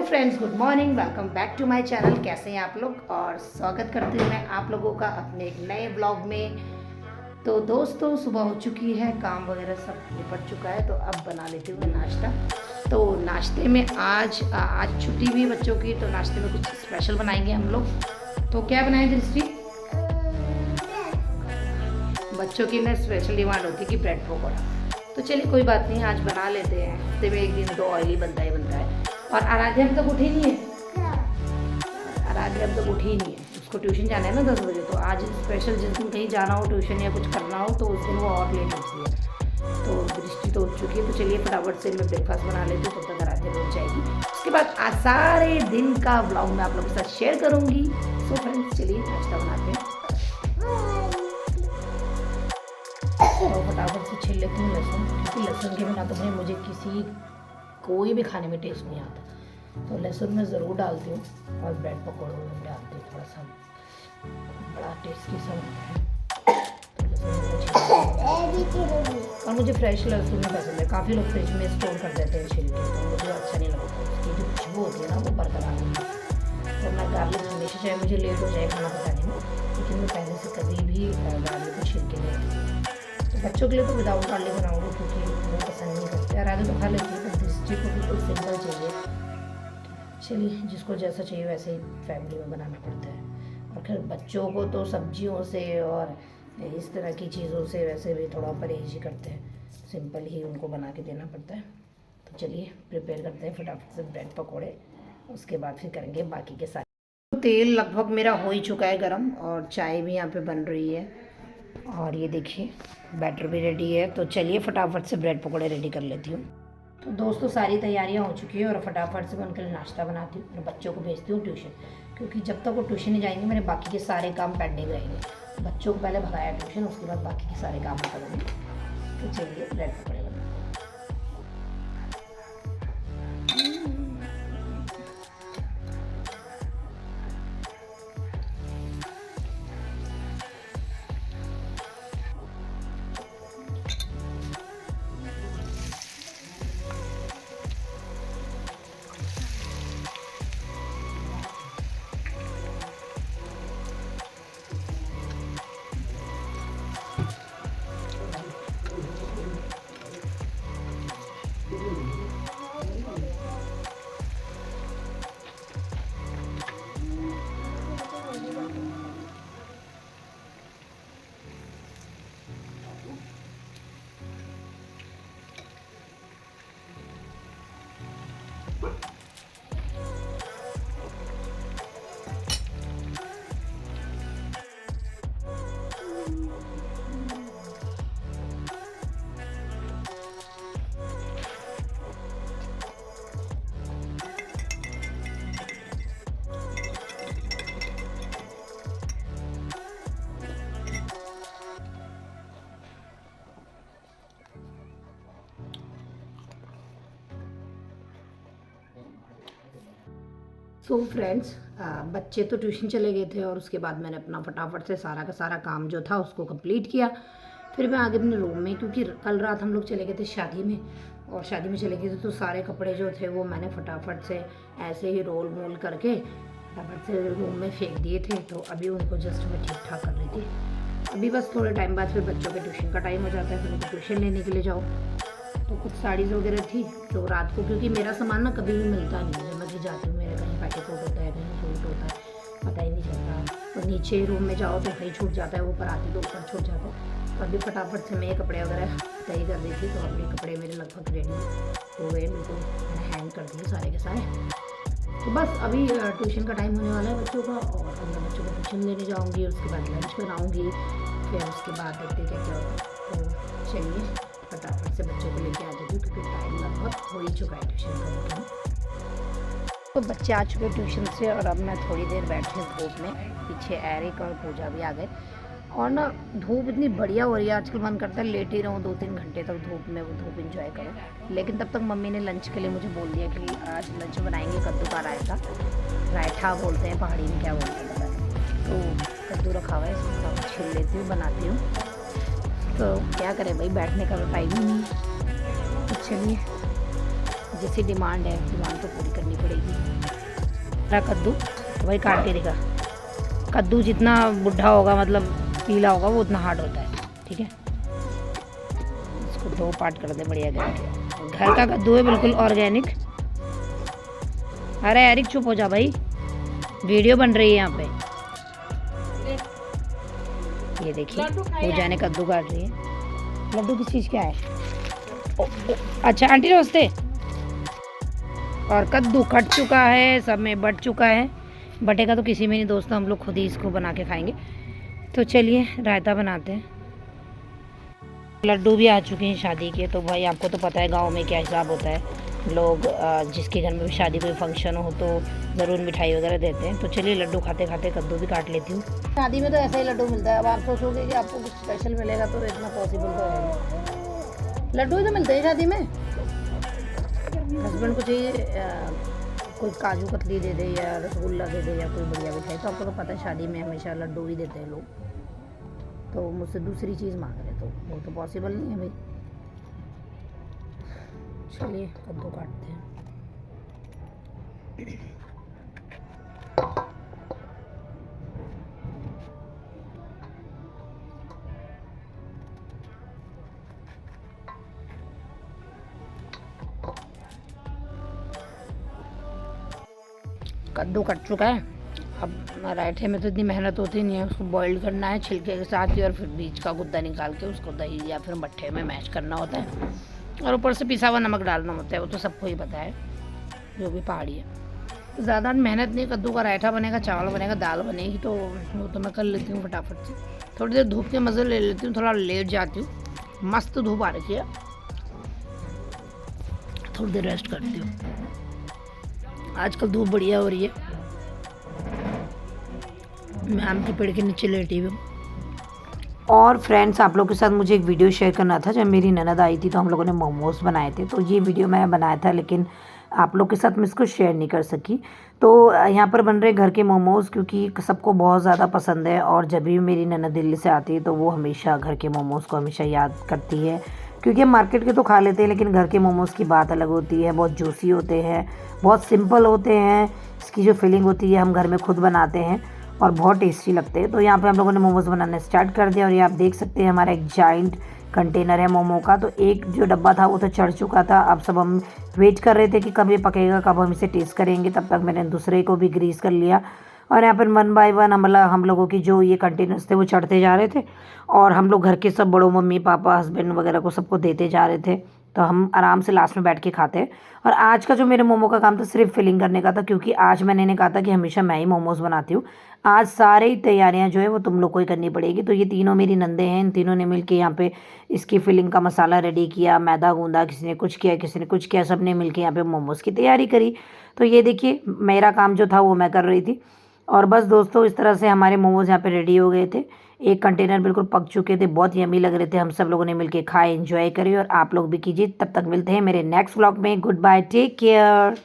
Friends, good morning, welcome back to my channel. कैसे हैं आप लोग? और स्वागत करती हूँ मैं आप लोगों का अपने एक नए ब्लॉग में। तो दोस्तों, सुबह हो चुकी है, काम वगैरह सब निपट चुका है, तो अब बना लेती हूँ मैं नाश्ता। तो नाश्ते में आज छुट्टी भी बच्चों की, तो नाश्ते में कुछ स्पेशल बनाएंगे हम लोग। तो क्या बनाएं दृष्टि? बच्चों की ना स्पेशल डिमांड होती है कि ब्रेड पकौड़ा। तो चलिए कोई बात नहीं, आज बना लेते हैं। हफ्ते में एक दिन तो ऑयली बनता है। और आराध्या अब तक उठी नहीं है। आराध्या अब तक उठी ही नहीं है, उसको ट्यूशन जाना है ना 10 बजे। तो आज स्पेशल जिस दिन कहीं जाना हो ट्यूशन या कुछ करना हो तो उस दिन वो और लेट उठती है। तो दृष्टि तो उठ चुकी है। तो चलिए फटाफट से मैं ब्रेकफास्ट बना लेती हूँ, तब तक आराध्या उठ जाएगी। उसके बाद आज सारे दिन का ब्लॉग मैं आप लोगों के साथ शेयर करूँगी। सो फ्रेंड्स, चलिए नाश्ता बनाते हैं। तो फटाफट से छील लेती हूँ लहसुन, क्योंकि लहसुन के बिना तो भाई मुझे कोई भी खाने में टेस्ट नहीं आता। तो लहसुन मैं ज़रूर डालती हूँ और ब्रेड पकौड़ों में डालती हूँ, थोड़ा सा बड़ा टेस्टी सा होता है। और मुझे फ्रेश लहसुन ही पसंद है। काफ़ी लोग फ्रिज में स्टोर कर देते हैं छिल के, तो मुझे अच्छा नहीं लगता। उसकी जो खुशबू होती है ना, वो बरकरार होती है। तो मैं गार्लिक हमेशा, चाहे मुझे लेट हो जाए खाना पकाने में, लेकिन मैं पहले से कभी भी गार्लिक को छिल के नहीं। तो बच्चों के लिए तो विदाउट गार्लिक बनाऊँगी, क्योंकि वो पसंद नहीं करते। आराधे तो खा लेती है, पर दृष्टि को बिल्कुल सिंपल चाहिए। चलिए, जिसको जैसा चाहिए वैसे ही फैमिली में बनाना पड़ता है। और फिर बच्चों को तो सब्जियों से और इस तरह की चीज़ों से वैसे भी थोड़ा परहेज ही करते हैं, सिंपल ही उनको बना के देना पड़ता है। तो चलिए प्रिपेयर करते हैं फटाफट से ब्रेड पकौड़े, उसके बाद फिर करेंगे बाकी के सारे। तेल लगभग मेरा हो ही चुका है गर्म, और चाय भी यहाँ पे बन रही है। और ये देखिए बैटर भी रेडी है। तो चलिए फटाफट से ब्रेड पकौड़े रेडी कर लेती हूँ। तो दोस्तों, सारी तैयारियाँ हो चुकी है और फटाफट से मैं उनके लिए नाश्ता बनाती हूँ और बच्चों को भेजती हूँ ट्यूशन, क्योंकि जब तक वो ट्यूशन नहीं जाएंगे मेरे बाकी के सारे काम पेंडिंग रहेंगे। बच्चों को पहले भगाया ट्यूशन, उसके बाद बाकी के सारे काम करूँगी। तो चलिए ब्रेड पकौड़े बनाते हैं। सो फ्रेंड्स, बच्चे तो ट्यूशन चले गए थे और उसके बाद मैंने अपना फटाफट से सारा का सारा काम जो था उसको कंप्लीट किया। फिर मैं आगे अपने रूम में, क्योंकि कल रात हम लोग चले गए थे शादी में, और शादी में चले गए थे तो सारे कपड़े जो थे वो मैंने फटाफट से ऐसे ही रोल मोल करके फटाफट से रूम में फेंक दिए थे। तो अभी उनको जस्ट मैं ठीक ठाक कर रही थी। अभी बस थोड़े टाइम बाद फिर बच्चों के ट्यूशन का टाइम हो जाता है, फिर उनको ट्यूशन लेने के लिए जाओ। तो कुछ साड़ीज़ वगैरह थी जो रात को, क्योंकि मेरा सामान ना कभी भी मिलता नहीं है। मैं भी जाती हूँ, मेरे कहीं पेटीकोट होता है, कहीं सूट होता है, पता ही नहीं चलता। तो नीचे रूम में जाओ तो कहीं छूट जाता है, ऊपर आती तो ऊपर छूट जाता है। तो अभी फटाफट से मैं ये कपड़े वगैरह तय कर रही थी। तो अभी कपड़े मेरे लगभग रेडी हो गए, बिल्कुल मैंने हैंग कर दिए सारे के सारे। तो बस अभी ट्यूशन का टाइम होने वाला है बच्चों का, और मैं बच्चों को ट्यूशन लेने जाऊँगी, उसके बाद लंच बनाऊँगी, फिर उसके बाद देखते क्या क्या होगा। तो चलिए फटाफट से बच्चों को लेके आ जाती हूँ, क्योंकि टाइम लगभग हो ही चुका है ट्यूशन का। तो बच्चे आ चुके ट्यूशन से, और अब मैं थोड़ी देर बैठी हूँ धूप में। पीछे एरिक और पूजा भी आ गए, और ना धूप इतनी बढ़िया हो रही है आजकल, मन करता है लेट ही रहूँ 2-3 घंटे तक धूप में, वो धूप इंजॉय करूँ। लेकिन तब तक मम्मी ने लंच के लिए मुझे बोल दिया कि आज लंच बनाएंगे कद्दू का रायता बोलते हैं, पहाड़ी में क्या बोलते हैं पता नहीं। तो कद्दू रखा हुआ है, इसको छील लेती हूँ, बनाती हूँ। तो क्या करें भाई, बैठने का तो टाइम ही नहीं। तो चलिए, जैसी डिमांड है डिमांड तो पूरी करनी पड़ेगी। रहा कद्दू, तो भाई काट के दिखा। कद्दू जितना बुढ़ा होगा, मतलब पीला होगा, वो उतना हार्ड होता है। ठीक है, इसको 2 पार्ट कर दे बढ़िया करके। घर का कद्दू है, बिल्कुल ऑर्गेनिक। अरे एरिक चुप हो जा भाई, वीडियो बन रही है यहाँ पे। ये देखिए पूजा ने कद्दू काट रही है। लड्डू किस चीज़ का है? अच्छा आंटी नमस्ते। और कद्दू कट चुका है, सब में बट चुका है। बटेगा तो किसी में नहीं दोस्तों, हम लोग खुद ही इसको बना के खाएंगे। तो चलिए रायता बनाते हैं। लड्डू भी आ चुके हैं शादी के। तो भाई आपको तो पता है गांव में क्या हिसाब होता है, लोग जिसके घर में भी शादी कोई फंक्शन हो तो ज़रूर मिठाई वगैरह देते हैं। तो चलिए लड्डू खाते खाते कद्दू भी काट लेती हूँ। शादी में तो ऐसा ही लड्डू मिलता है। अब आप सोचोगे कि आपको कुछ स्पेशल मिलेगा, तो इतना पॉसिबल तो है नहीं। लड्डू ही तो मिलते हैं शादी में। हस्बैंड को चाहिए कोई काजू कतली दे दे या रसगुल्ला दे दे या कोई बढ़िया मिठाई। तो आपको तो पता है शादी में हमेशा लड्डू ही देते हैं लोग। तो मुझसे दूसरी चीज़ मांग रहे, तो वो तो पॉसिबल नहीं है भाई। चलिए कद्दू काटते हैं। कद्दू कट चुका है। अब रायते में तो इतनी मेहनत होती नहीं है, उसको बॉईल करना है छिलके के साथ ही, और फिर बीच का गुद्दा निकाल के उसको दही या फिर मट्ठे में मैश करना होता है, और ऊपर से पिसा हुआ नमक डालना होता है। वो तो सबको ही पता है, जो भी पहाड़ी है। तो ज़्यादा मेहनत नहीं, कद्दू का रायता बनेगा, चावल बनेगा, दाल बनेगी। तो वो तो मैं कर लेती हूँ फटाफट से। थोड़ी देर धूप के मज़े ले लेती हूँ, थोड़ा लेट जाती हूँ। मस्त धूप आ रखी है, थोड़ी देर रेस्ट करती हूँ। आजकल धूप बढ़िया हो रही है। मैं आम के पेड़ के नीचे लेटी हुई हूँ। और फ्रेंड्स आप लोगों के साथ मुझे एक वीडियो शेयर करना था। जब मेरी ननद आई थी तो हम लोगों ने मोमोज़ बनाए थे। तो ये वीडियो मैं बनाया था, लेकिन आप लोग के साथ मैं इसको शेयर नहीं कर सकी। तो यहाँ पर बन रहे घर के मोमोज़, क्योंकि सबको बहुत ज़्यादा पसंद है। और जब भी मेरी ननद दिल्ली से आती है तो वो हमेशा घर के मोमोज़ को हमेशा याद करती है। क्योंकि हम मार्केट के तो खा लेते हैं, लेकिन घर के मोमोज़ की बात अलग होती है। बहुत जूसी होते हैं, बहुत सिंपल होते हैं। इसकी जो फीलिंग होती है हम घर में खुद बनाते हैं और बहुत टेस्टी लगते हैं। तो यहाँ पे हम लोगों ने मोमोज़ बनाना स्टार्ट कर दिया। और ये आप देख सकते हैं हमारा एक जाइंट कंटेनर है मोमो का। तो एक जो डब्बा था वो तो चढ़ चुका था। अब सब हम वेट कर रहे थे कि कब ये पकेगा, कब हम इसे टेस्ट करेंगे। तब तक मैंने दूसरे को भी ग्रीस कर लिया। और यहाँ पर 1 बाय 1 हम लोगों की जो ये कंटेनर्स थे वो चढ़ते जा रहे थे। और हम लोग घर के सब बड़ों, मम्मी पापा हस्बैंड वगैरह को सबको देते जा रहे थे। तो हम आराम से लास्ट में बैठ के खाते हैं। और आज का जो मेरे मोमो का काम था सिर्फ फिलिंग करने का था, क्योंकि आज मैंने इन्हें कहा था कि हमेशा मैं ही मोमोज़ बनाती हूँ। आज सारे ही तैयारियां जो है वो तुम लोग को ही करनी पड़ेगी। तो ये तीनों मेरी नंदे हैं। इन तीनों ने मिलके यहाँ पे इसकी फिलिंग का मसाला रेडी किया, मैदा गूंदा, किसी ने कुछ किया, किसी ने कुछ किया, सब ने मिलके यहाँ पे मोमोज़ की तैयारी करी। तो ये देखिए मेरा काम जो था वो मैं कर रही थी। और बस दोस्तों इस तरह से हमारे मोमोज़ यहाँ पे रेडी हो गए थे। एक कंटेनर बिल्कुल पक चुके थे, बहुत यम्मी लग रहे थे। हम सब लोगों ने मिलके खाए, एंजॉय करिए, और आप लोग भी कीजिए। तब तक मिलते हैं मेरे नेक्स्ट व्लॉग में। Good bye, take care.